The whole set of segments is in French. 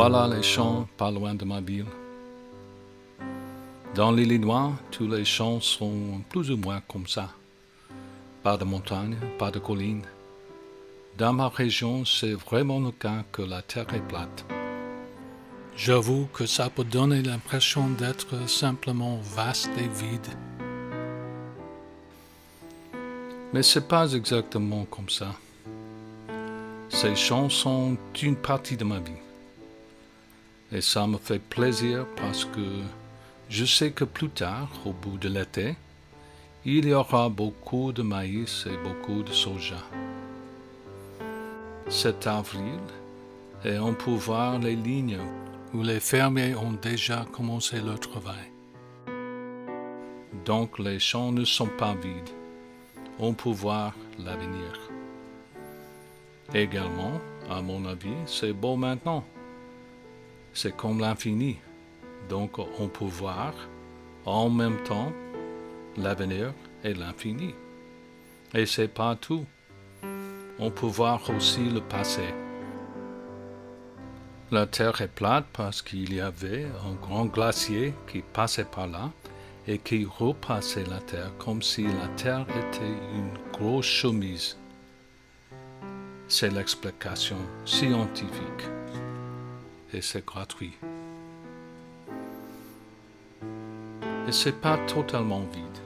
Voilà les champs pas loin de ma ville. Dans l'Illinois, tous les champs sont plus ou moins comme ça. Pas de montagne, pas de collines. Dans ma région, c'est vraiment le cas que la terre est plate. J'avoue que ça peut donner l'impression d'être simplement vaste et vide. Mais c'est pas exactement comme ça. Ces champs sont une partie de ma vie. Et ça me fait plaisir parce que je sais que plus tard, au bout de l'été, il y aura beaucoup de maïs et beaucoup de soja. C'est avril et on peut voir les lignes où les fermiers ont déjà commencé leur travail. Donc les champs ne sont pas vides. On peut voir l'avenir. Également, à mon avis, c'est beau maintenant. C'est comme l'infini. Donc on peut voir en même temps l'avenir et l'infini. Et c'est pas tout. On peut voir aussi le passé. La Terre est plate parce qu'il y avait un grand glacier qui passait par là et qui repassait la Terre comme si la Terre était une grosse chemise. C'est l'explication scientifique. Et c'est gratuit. Et c'est pas totalement vide.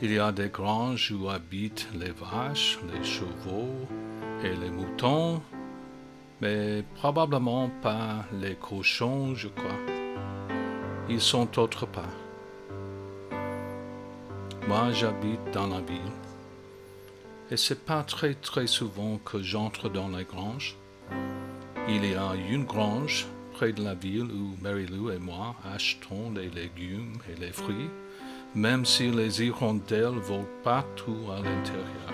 Il y a des granges où habitent les vaches, les chevaux et les moutons, mais probablement pas les cochons, je crois. Ils sont autre part. Moi, j'habite dans la ville. Et c'est pas très souvent que j'entre dans les granges. Il y a une grange près de la ville où Mary-Lou et moi achetons les légumes et les fruits, même si les hirondelles volent partout à l'intérieur.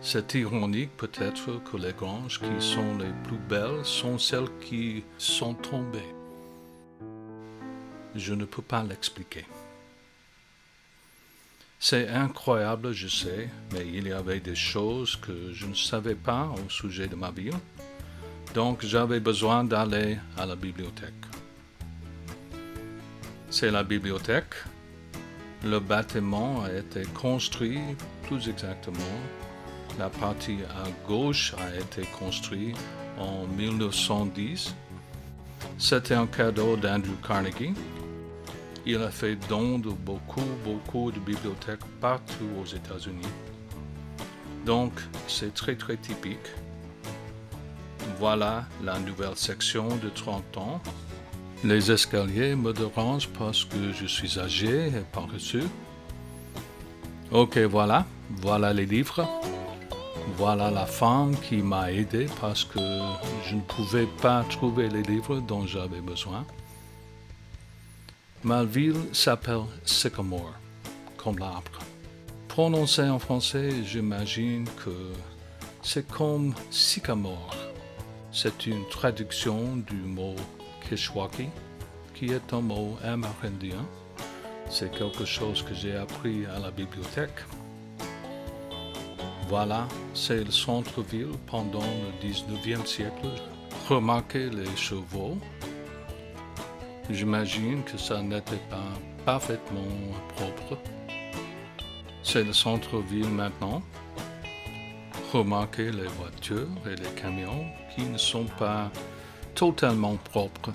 C'est ironique peut-être que les granges qui sont les plus belles sont celles qui sont tombées. Je ne peux pas l'expliquer. C'est incroyable, je sais, mais il y avait des choses que je ne savais pas au sujet de ma ville, donc j'avais besoin d'aller à la bibliothèque. C'est la bibliothèque. Le bâtiment a été construit, plus exactement, la partie à gauche a été construite en 1910. C'était un cadeau d'Andrew Carnegie. Il a fait don de beaucoup de bibliothèques partout aux États-Unis. Donc, c'est très typique. Voilà la nouvelle section de 30 ans. Les escaliers me dérangent parce que je suis âgé et paresseux. Ok, voilà les livres. Voilà la femme qui m'a aidé parce que je ne pouvais pas trouver les livres dont j'avais besoin. Ma ville s'appelle Sycamore, comme l'arbre. Prononcé en français, j'imagine que c'est comme sycamore. C'est une traduction du mot Kishwaukee, qui est un mot amérindien. C'est quelque chose que j'ai appris à la bibliothèque. Voilà, c'est le centre-ville pendant le 19e siècle. Remarquez les chevaux. J'imagine que ça n'était pas parfaitement propre. C'est le centre-ville maintenant. Remarquez les voitures et les camions qui ne sont pas totalement propres.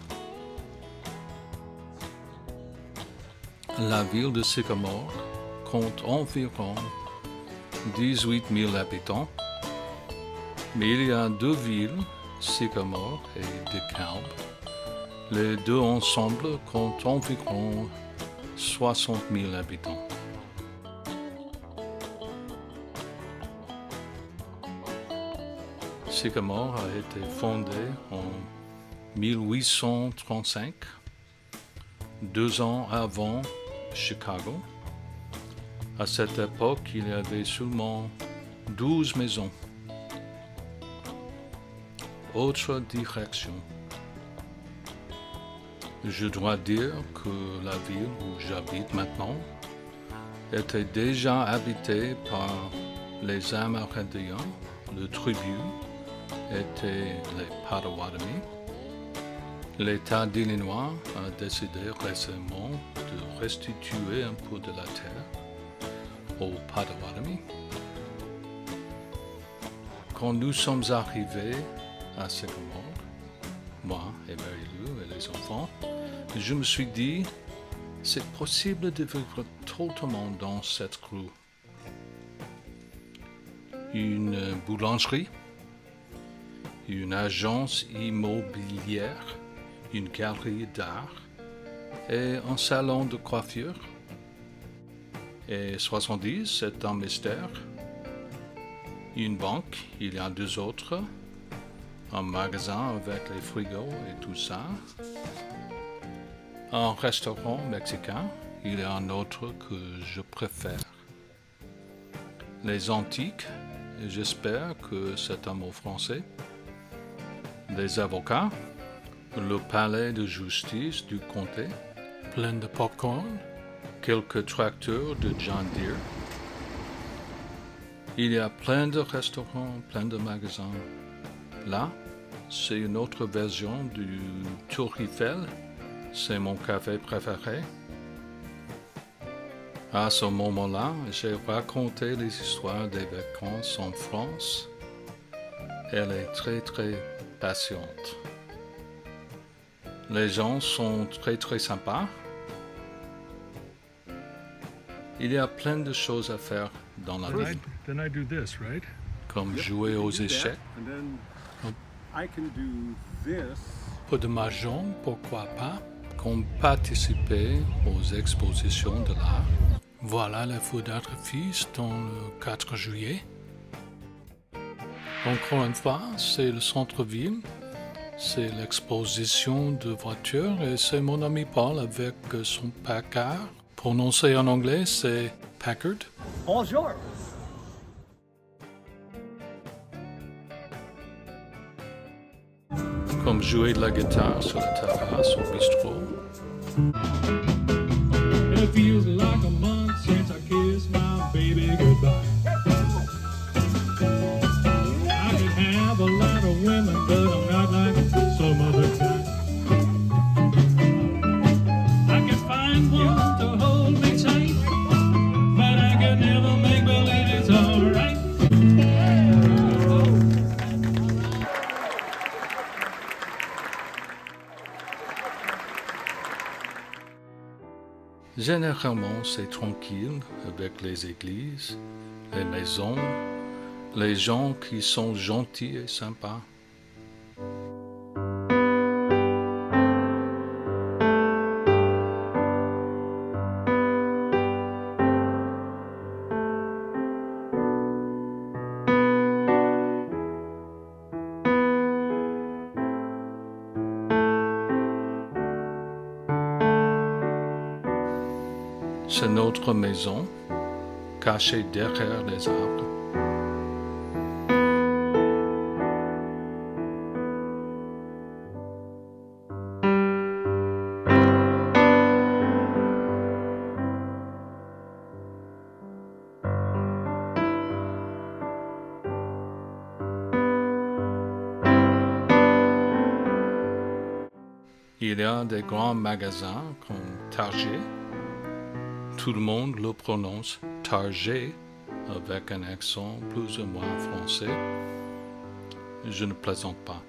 La ville de Sycamore compte environ 18 000 habitants, mais il y a deux villes, Sycamore et DeKalb. Les deux ensemble comptent environ 60 000 habitants. Sycamore a été fondé en 1835, 2 ans avant Chicago. À cette époque, il y avait seulement 12 maisons. Autre direction. Je dois dire que la ville où j'habite maintenant était déjà habitée par les Amérindiens, le tribu, étaient les Potawatomi. L'État d'Illinois a décidé récemment de restituer un peu de la terre aux Potawatomi. Quand nous sommes arrivés à Sycamore, moi et Mary-Lou et les enfants, je me suis dit, c'est possible de vivre totalement dans cette rue. Une boulangerie, une agence immobilière, une galerie d'art et un salon de coiffure. Et 70, c'est un mystère. Une banque, il y a deux autres. Un magasin avec les frigos et tout ça. Un restaurant mexicain, il y a un autre que je préfère. Les antiques, j'espère que c'est un mot français. Les avocats, le palais de justice du comté, plein de popcorn, quelques tracteurs de John Deere. Il y a plein de restaurants, plein de magasins. Là, c'est une autre version du Tour Eiffel. C'est mon café préféré. À ce moment-là, j'ai raconté les histoires des vacances en France. Elle est très patiente. Les gens sont très sympas. Il y a plein de choses à faire dans la vie. Then I do this, right? Comme jouer aux échecs. Peu de mahjong, pourquoi pas. Comme participer aux expositions de l'art. Voilà le feu d'artifice dans le 4 juillet. Encore une fois, c'est le centre-ville. C'est l'exposition de voitures et c'est mon ami Paul avec son Packard. Prononcé en anglais, c'est Packard. Bonjour. Comme jouer de la guitare sur la terrasse au bistrot. It feels like a month since I kissed my baby goodbye. I can have a lot of women, but I'm not like some other time. I can find one to hold me tight, but I can never make believe it's alright. Généralement, c'est tranquille avec les églises, les maisons, les gens qui sont gentils et sympas. C'est notre maison, cachée derrière les arbres. Il y a des grands magasins comme Target. Tout le monde le prononce Target avec un accent plus ou moins français. Je ne plaisante pas.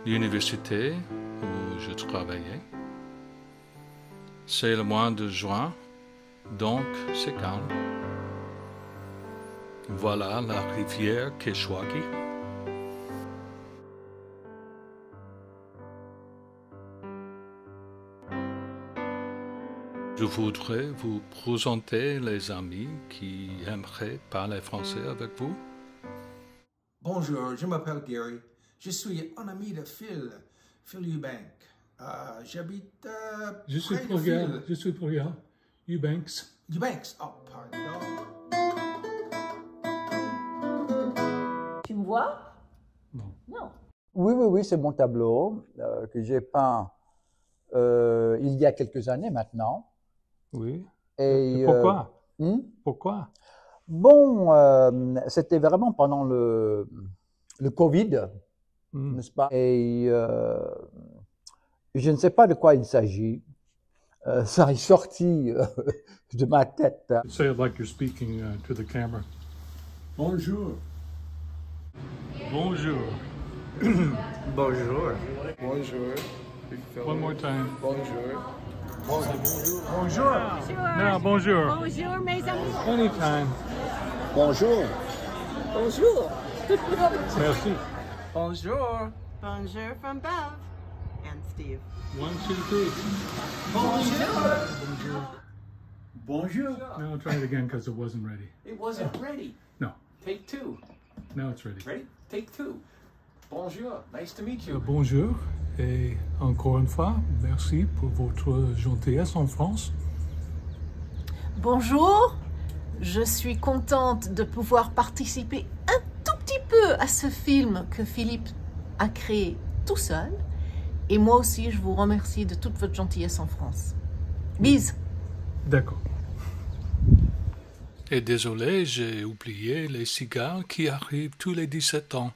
L'université où je travaillais, c'est le mois de juin, donc c'est calme. Voilà la rivière Keshwaukee. Je voudrais vous présenter les amis qui aimeraient parler français avec vous. Bonjour, je m'appelle Gary. Je suis un ami de Phil Eubank. J'habite Je suis près de pour rien, Phil. je suis pour rien. Eubanks. Eubanks, oh pardon. Tu me vois? Non. Non. Oui, c'est mon tableau que j'ai peint il y a quelques années maintenant. Oui. Et Pourquoi? hmm? Pourquoi? Bon, c'était vraiment pendant le Covid, n'est-ce pas? Et je ne sais pas de quoi il s'agit. Ça est sorti de ma tête. Say it like you're speaking to the camera. Bonjour. Bonjour. Bonjour. Bonjour. One more time. Bonjour. Bonjour. No, bonjour. Bonjour, mes amis. Anytime. Bonjour. Bonjour. Merci. Bonjour. Bonjour from Bev and Steve. 1, 2, 3. Bonjour. No, try it again because it wasn't ready. It wasn't ready. No, Take two. now it's ready. Ready? Take two. Bonjour. Nice to meet you. Bonjour et encore une fois, merci pour votre gentillesse en France. Bonjour. Je suis contente de pouvoir participer un tout petit peu à ce film que Philippe a créé tout seul. Et moi aussi, je vous remercie de toute votre gentillesse en France. Bise. D'accord. Et désolé, j'ai oublié les cigares qui arrivent tous les 17 ans.